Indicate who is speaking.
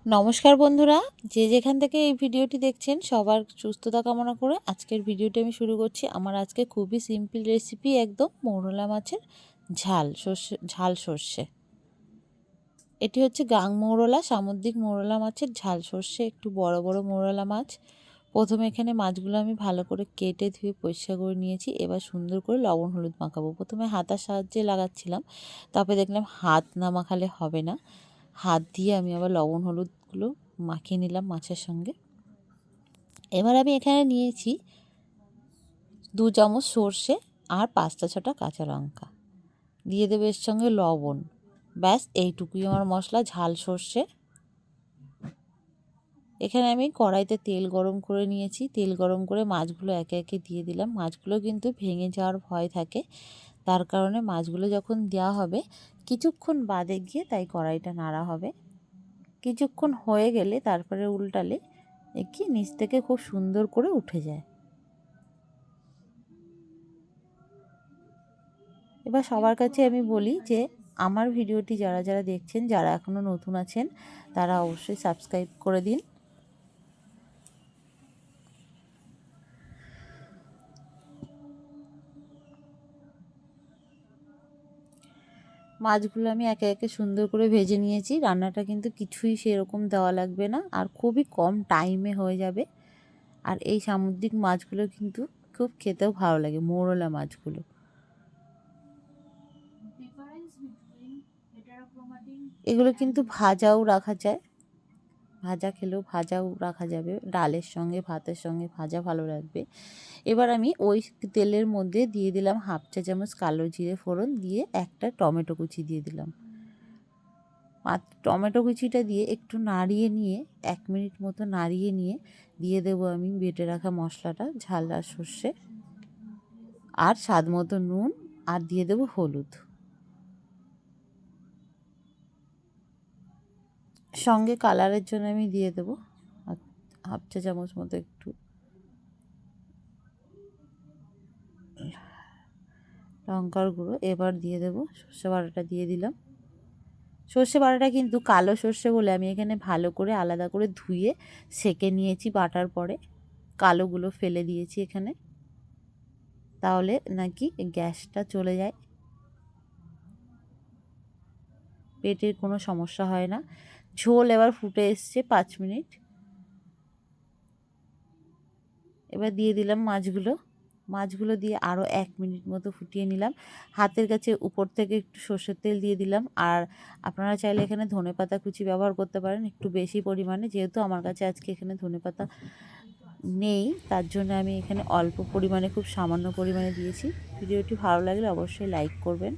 Speaker 1: নমস্কার বন্ধুরা, যে যেখান থেকে এই ভিডিওটি দেখছেন সবার সুস্থতা কামনা করে আজকের ভিডিওটি আমি শুরু করছি। আমার আজকে খুবই সিম্পল রেসিপি, একদম মৌরলা মাছের ঝাল সর্ষে। এটি হচ্ছে গাং মৌরলা, সামুদ্রিক মৌরলা মাছের ঝাল সর্ষে, একটু বড় বড় মৌরলা মাছ। প্রথমে এখানে মাছগুলো আমি ভালো করে কেটে ধুয়ে পরিষ্কার করে নিয়েছি। এবার সুন্দর করে লবণ হলুদ মাখাবো। প্রথমে হাতার সাহায্যে লাগাচ্ছিলাম, তারপরে দেখলাম হাত না মাখালে হবে না, হাত দিয়ে আমি আবার লবণ হলুদগুলো মাখিয়ে নিলাম মাছের সঙ্গে। এবার আমি এখানে নিয়েছি 2 চামচ সর্ষে আর 5টা-6টা কাঁচা লঙ্কা, দিয়ে দেবো এর সঙ্গে লবণ। ব্যাস এইটুকুই আমার মশলা, ঝাল সর্ষে। এখানে আমি কড়াইতে তেল গরম করে নিয়েছি। তেল গরম করে মাছগুলো একে একে দিয়ে দিলাম। মাছগুলো কিন্তু ভেঙে যাওয়ার ভয় থাকে, তার কারণে মাছগুলো যখন দেওয়া হবে কিছুক্ষণ বাদে গিয়ে তাই কড়াইটা নাড়া হবে। কিছুক্ষণ হয়ে গেলে তারপরে উল্টালে কি নিচ থেকে খুব সুন্দর করে উঠে যায়। এবার সবার কাছে আমি বলি যে আমার ভিডিওটি যারা যারা দেখছেন, যারা এখনও নতুন আছেন, তারা অবশ্যই সাবস্ক্রাইব করে দিন। মাছগুলো আমি একে একে সুন্দর করে ভেজে নিয়েছি। রান্নাটা কিন্তু কিছুই সেরকম দেওয়া লাগবে না, আর খুবই কম টাইমে হয়ে যাবে। আর এই সামুদ্রিক মাছগুলো কিন্তু খুব খেতেও ভালো লাগে, মৌরলা মাছগুলো। এগুলো কিন্তু ভাজাও রাখা যায়, ভাজা খেলেও ভাজাও রাখা যাবে, ডালের সঙ্গে ভাতের সঙ্গে ভাজা ভালো লাগবে। এবার আমি ওই তেলের মধ্যে দিয়ে দিলাম 1/2 চা চামচ কালো জিরে ফোড়ন, দিয়ে একটা টমেটো কুচি দিয়ে দিলাম। টমেটো কুচিটা দিয়ে একটু নাড়িয়ে নিয়ে 1 মিনিট মতো নাড়িয়ে নিয়ে দিয়ে দেবো আমি বেটে রাখা মশলাটা, ঝাল আর সর্ষে, আর স্বাদ মতো নুন, আর দিয়ে দেবো হলুদ। সঙ্গে কালারের জন্য আমি দিয়ে দেবো 1/2 চা চামচ মতো একটু লঙ্কার গুঁড়ো। এবার দিয়ে দেবো সর্ষে বাটাটা, দিয়ে দিলাম। সর্ষে বাটাটা কিন্তু কালো সর্ষে বলে আমি এখানে ভালো করে আলাদা করে ধুয়ে সেঁকে নিয়েছি বাটার পরে, কালোগুলো ফেলে দিয়েছি এখানে, তাহলে নাকি গ্যাসটা চলে যায়, পেটের কোনো সমস্যা হয় না। ঝোল এবার ফুটে এসছে 5 মিনিট। এবার দিয়ে দিলাম মাছগুলো দিয়ে আরও 1 মিনিট মতো ফুটিয়ে নিলাম। হাতের কাছে উপর থেকে একটু সর্ষের তেল দিয়ে দিলাম। আর আপনারা চাইলে এখানে ধনেপাতা কুচি ব্যবহার করতে পারেন একটু বেশি পরিমাণে, যেহেতু আমার কাছে আজকে এখানে ধনেপাতা নেই, তার জন্য আমি এখানে অল্প পরিমাণে, খুব সামান্য পরিমাণে দিয়েছি। ভিডিওটি ভালো লাগলে অবশ্যই লাইক করবেন।